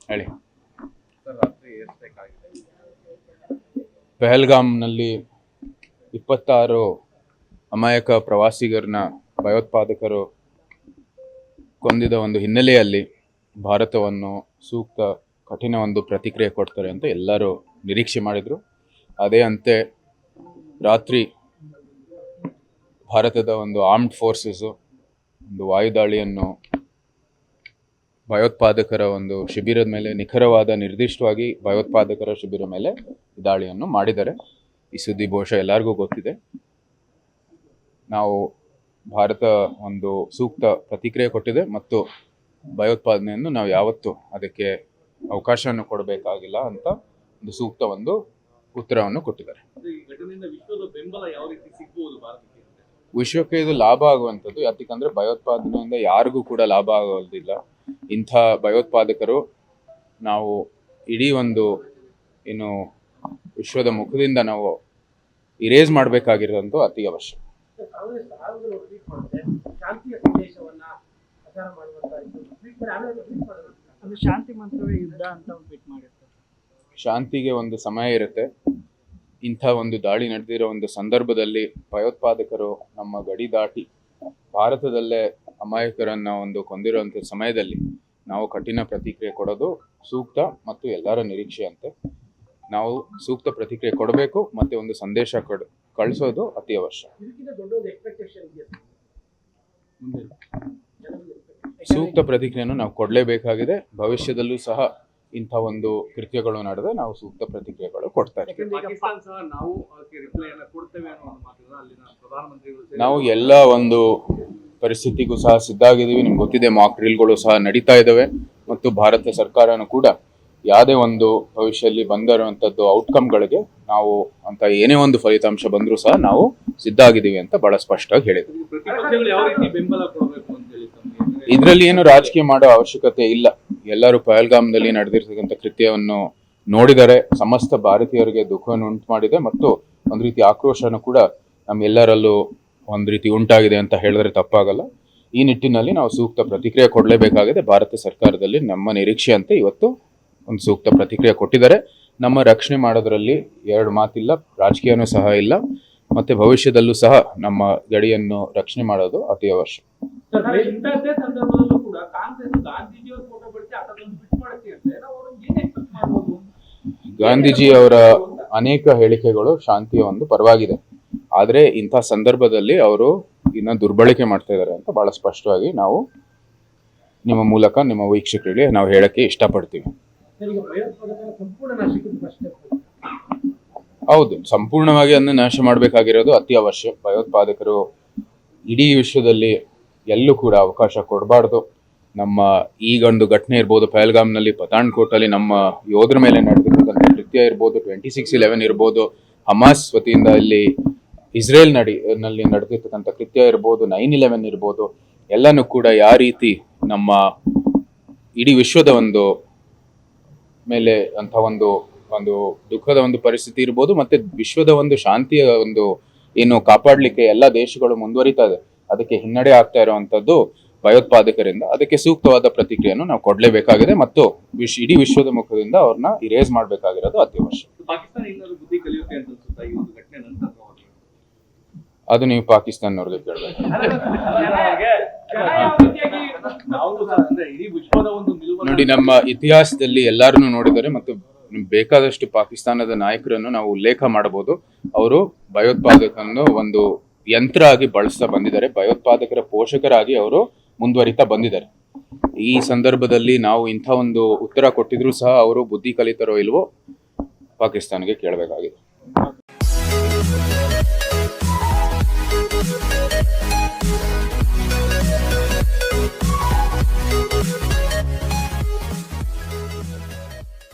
ಹೇಳಿ. ಪಹಲ್ಗಾಮ್ನಲ್ಲಿ 26 ಅಮಾಯಕ ಪ್ರವಾಸಿಗರನ್ನ ಭಯೋತ್ಪಾದಕರು ಕೊಂದಿದ ಒಂದು ಹಿನ್ನೆಲೆಯಲ್ಲಿ ಭಾರತವನ್ನು ಸೂಕ್ತ ಕಠಿಣ ಒಂದು ಪ್ರತಿಕ್ರಿಯೆ ಕೊಡ್ತಾರೆ ಅಂತ ಎಲ್ಲರೂ ನಿರೀಕ್ಷೆ ಮಾಡಿದರು. ಅದೇ ಅಂತೆ ರಾತ್ರಿ ಭಾರತದ ಒಂದು ಆರ್ಮ್ಡ್ ಫೋರ್ಸಸ್ಸು ಒಂದು ವಾಯುದಾಳಿಯನ್ನು ಭಯೋತ್ಪಾದಕರ ಒಂದು ಶಿಬಿರದ ಮೇಲೆ ನಿಖರವಾದ ನಿರ್ದಿಷ್ಟವಾಗಿ ಭಯೋತ್ಪಾದಕರ ಶಿಬಿರ ಮೇಲೆ ದಾಳಿಯನ್ನು ಮಾಡಿದ್ದಾರೆ. ಈ ಸುದ್ದಿ ಬಹುಶಃ ಎಲ್ಲರಿಗೂ ಗೊತ್ತಿದೆ. ನಾವು ಭಾರತ ಒಂದು ಸೂಕ್ತ ಪ್ರತಿಕ್ರಿಯೆ ಕೊಟ್ಟಿದೆ ಮತ್ತು ಭಯೋತ್ಪಾದನೆಯನ್ನು ನಾವು ಯಾವತ್ತೂ ಅದಕ್ಕೆ ಅವಕಾಶವನ್ನು ಕೊಡಬೇಕಾಗಿಲ್ಲ ಅಂತ ಒಂದು ಸೂಕ್ತ ಒಂದು ಉತ್ತರವನ್ನು ಕೊಟ್ಟಿದ್ದಾರೆ. ವಿಶ್ವಕ್ಕೆ ಇದು ಲಾಭ ಆಗುವಂಥದ್ದು. ಯಾಕಂದ್ರೆ ಭಯೋತ್ಪಾದನೆಯಿಂದ ಯಾರಿಗೂ ಕೂಡ ಲಾಭ ಆಗೋದಿಲ್ಲ. ಇಂಥ ಭಯೋತ್ಪಾದಕರು ನಾವು ಇಡೀ ಒಂದು ಏನು ವಿಶ್ವದ ಮುಖದಿಂದ ನಾವು ಇರೇಸ್ ಮಾಡಬೇಕಾಗಿರೋದಂತೂ ಅತಿ ಅವಶ್ಯ. ಶಾಂತಿಗೆ ಒಂದು ಸಮಯ ಇರುತ್ತೆ. ಇಂಥ ಒಂದು ದಾಳಿ ನಡೆದಿರೋ ಒಂದು ಸಂದರ್ಭದಲ್ಲಿ ಭಯೋತ್ಪಾದಕರು ನಮ್ಮ ಗಡಿ ದಾಟಿ ಭಾರತದಲ್ಲೇ ಅಮಾಯಕರನ್ನ ಒಂದು ಕೊಂದಿರುವಂಥ ಸಮಯದಲ್ಲಿ ನಾವು ಕಠಿಣ ಪ್ರತಿಕ್ರಿಯೆ ಕೊಡೋದು ಸೂಕ್ತ ಮತ್ತು ಎಲ್ಲರ ನಿರೀಕ್ಷೆ ಅಂತೆ. ನಾವು ಸೂಕ್ತ ಪ್ರತಿಕ್ರಿಯೆ ಕೊಡಬೇಕು ಮತ್ತೆ ಒಂದು ಸಂದೇಶ ಕಳಿಸೋದು ಅತಿ ಅವಶ್ಯ. ಸೂಕ್ತ ಪ್ರತಿಕ್ರಿಯೆಯನ್ನು ನಾವು ಕೊಡಲೇಬೇಕಾಗಿದೆ. ಭವಿಷ್ಯದಲ್ಲೂ ಸಹ ಇಂಥ ಒಂದು ಕೃತ್ಯಗಳು ನಡೆದ ನಾವು ಸೂಕ್ತ ಪ್ರತಿಕ್ರಿಯೆಗಳು ಕೊಡ್ತಾ ಇದ್ದೀವಿ. ನಾವು ಎಲ್ಲ ಒಂದು ಪರಿಸ್ಥಿತಿಗೂ ಸಹ ಸಿದ್ಧ ಆಗಿದ್ದೀವಿ. ನಿಮ್ಗೆ ಗೊತ್ತಿದೆ, ಮಾಕ್ ಡ್ರಿಲ್ಗಳು ಸಹ ನಡೀತಾ ಇದ್ದಾವೆ ಮತ್ತು ಭಾರತ ಸರ್ಕಾರನೂ ಕೂಡ ಯಾವುದೇ ಒಂದು ಭವಿಷ್ಯದಲ್ಲಿ ಬಂದಿರುವಂಥದ್ದು ಔಟ್ಕಮ್ಗಳಿಗೆ ನಾವು ಅಂತ ಏನೇ ಒಂದು ಫಲಿತಾಂಶ ಬಂದರೂ ಸಹ ನಾವು ಸಿದ್ಧ ಆಗಿದ್ದೀವಿ ಅಂತ ಬಹಳ ಸ್ಪಷ್ಟವಾಗಿ ಹೇಳಿದ್ವಿ. ಇದರಲ್ಲಿ ಏನು ರಾಜಕೀಯ ಮಾಡೋ ಅವಶ್ಯಕತೆ ಇಲ್ಲ. ಎಲ್ಲರೂ ಪಹಲ್ಗಾಮ್ದಲ್ಲಿ ನಡೆದಿರ್ತಕ್ಕಂಥ ಕೃತ್ಯವನ್ನು ನೋಡಿದರೆ ಸಮಸ್ತ ಭಾರತೀಯರಿಗೆ ದುಃಖವನ್ನು ಉಂಟು ಮಾಡಿದೆ ಮತ್ತು ಒಂದು ರೀತಿ ಆಕ್ರೋಶನೂ ಕೂಡ ನಮ್ಮೆಲ್ಲರಲ್ಲೂ ಒಂದು ರೀತಿ ಉಂಟಾಗಿದೆ ಅಂತ ಹೇಳಿದ್ರೆ ತಪ್ಪಾಗಲ್ಲ. ಈ ನಿಟ್ಟಿನಲ್ಲಿ ನಾವು ಸೂಕ್ತ ಪ್ರತಿಕ್ರಿಯೆ ಕೊಡಲೇಬೇಕಾಗಿದೆ. ಭಾರತ ಸರ್ಕಾರದಲ್ಲಿ ನಮ್ಮ ನಿರೀಕ್ಷೆಯಂತೆ ಇವತ್ತು ಒಂದು ಸೂಕ್ತ ಪ್ರತಿಕ್ರಿಯೆ ಕೊಟ್ಟಿದ್ದಾರೆ. ನಮ್ಮ ರಕ್ಷಣೆ ಮಾಡೋದ್ರಲ್ಲಿ ಎರಡು ಮಾತಿಲ್ಲ, ರಾಜಕೀಯನೂ ಸಹ ಇಲ್ಲ ಮತ್ತೆ ಭವಿಷ್ಯದಲ್ಲೂ ಸಹ ನಮ್ಮ ಗಡಿಯನ್ನು ರಕ್ಷಣೆ ಮಾಡೋದು ಅತಿ ಅವಶ್ಯ. ಗಾಂಧೀಜಿ ಅವರ ಅನೇಕ ಹೇಳಿಕೆಗಳು ಶಾಂತಿಯ ಒಂದು ಪರವಾಗಿದೆ. ಆದರೆ ಇಂಥ ಸಂದರ್ಭದಲ್ಲಿ ಅವರು ಇನ್ನ ದುರ್ಬಳಕೆ ಮಾಡ್ತಾ ಇದ್ದಾರೆ ಅಂತ ಬಹಳ ಸ್ಪಷ್ಟವಾಗಿ ನಾವು ನಿಮ್ಮ ಮೂಲಕ ನಿಮ್ಮ ವೀಕ್ಷಕರಿಗೆ ನಾವು ಹೇಳಕ್ಕೆ ಇಷ್ಟಪಡ್ತೀವಿ. ಹೌದು, ಸಂಪೂರ್ಣವಾಗಿ ಅದನ್ನ ನಾಶ ಮಾಡಬೇಕಾಗಿರೋದು ಅತಿ ಅವಶ್ಯ. ಭಯೋತ್ಪಾದಕರು ಇಡೀ ವಿಶ್ವದಲ್ಲಿ ಎಲ್ಲೂ ಕೂಡ ಅವಕಾಶ ಕೊಡಬಾರ್ದು. ನಮ್ಮ ಈಗೊಂದು ಘಟನೆ ಇರ್ಬೋದು, ಪಹಲ್ಗಾಮ್ನಲ್ಲಿ ಪಠಾಣ್ಕೋಟಲ್ಲಿ ನಮ್ಮ ಯೋಧರ ಮೇಲೆ ನಡೆದಿರ್ತಕ್ಕಂಥ ಕೃತ್ಯ ಇರ್ಬೋದು, 26/11 ಇರ್ಬೋದು, ಹಮಾಸ್ ವತಿಯಿಂದ ಇಲ್ಲಿ ಇಸ್ರೇಲ್ ನಲ್ಲಿ ನಡೆದಿರ್ತಕ್ಕಂಥ ಕೃತ್ಯ ಇರ್ಬೋದು, 9/11 ಇರ್ಬೋದು, ಎಲ್ಲನೂ ಕೂಡ ಯಾವ ರೀತಿ ನಮ್ಮ ಇಡೀ ವಿಶ್ವದ ಒಂದು ಮೇಲೆ ಅಂತ ಒಂದು ದುಃಖದ ಒಂದು ಪರಿಸ್ಥಿತಿ ಇರ್ಬೋದು ಮತ್ತೆ ವಿಶ್ವದ ಒಂದು ಶಾಂತಿಯ ಒಂದು ಏನು ಕಾಪಾಡಲಿಕ್ಕೆ ಎಲ್ಲ ದೇಶಗಳು ಮುಂದುವರಿತಾ ಇದೆ. ಅದಕ್ಕೆ ಹಿನ್ನಡೆ ಆಗ್ತಾ ಇರುವಂತದ್ದು ಭಯೋತ್ಪಾದಕರಿಂದ. ಅದಕ್ಕೆ ಸೂಕ್ತವಾದ ಪ್ರತಿಕ್ರಿಯೆಯನ್ನು ನಾವು ಕೊಡಲೇಬೇಕಾಗಿದೆ ಮತ್ತು ಇಡೀ ವಿಶ್ವದ ಮುಖದಿಂದ ಅವ್ರನ್ನ ಇರೇಸ್ ಮಾಡಬೇಕಾಗಿರೋದು ಅತ್ಯವಶ್ಯ. ಅದು ನೀವು ಪಾಕಿಸ್ತಾನವ್ರಿಗೆ ಕೇಳಬೇಕು. ನೋಡಿ, ನಮ್ಮ ಇತಿಹಾಸದಲ್ಲಿ ಎಲ್ಲರನ್ನೂ ನೋಡಿದರೆ ಮತ್ತು ಬೇಕಾದಷ್ಟು ಪಾಕಿಸ್ತಾನದ ನಾಯಕರನ್ನು ನಾವು ಉಲ್ಲೇಖ ಮಾಡಬಹುದು. ಅವರು ಭಯೋತ್ಪಾದಕರನ್ನು ಒಂದು ಯಂತ್ರ ಆಗಿ ಬಳಸ್ತಾ ಬಂದಿದ್ದಾರೆ. ಭಯೋತ್ಪಾದಕರ ಪೋಷಕರಾಗಿ ಅವರು ಮುಂದುವರಿತಾ ಬಂದಿದ್ದಾರೆ. ಈ ಸಂದರ್ಭದಲ್ಲಿ ನಾವು ಇಂಥ ಒಂದು ಉತ್ತರ ಕೊಟ್ಟಿದ್ರು ಸಹ ಅವರು ಬುದ್ಧಿ ಕಲಿತಾರೋ ಇಲ್ವೋ ಪಾಕಿಸ್ತಾನಿಗೆ ಕೇಳಬೇಕಾಗಿದೆ.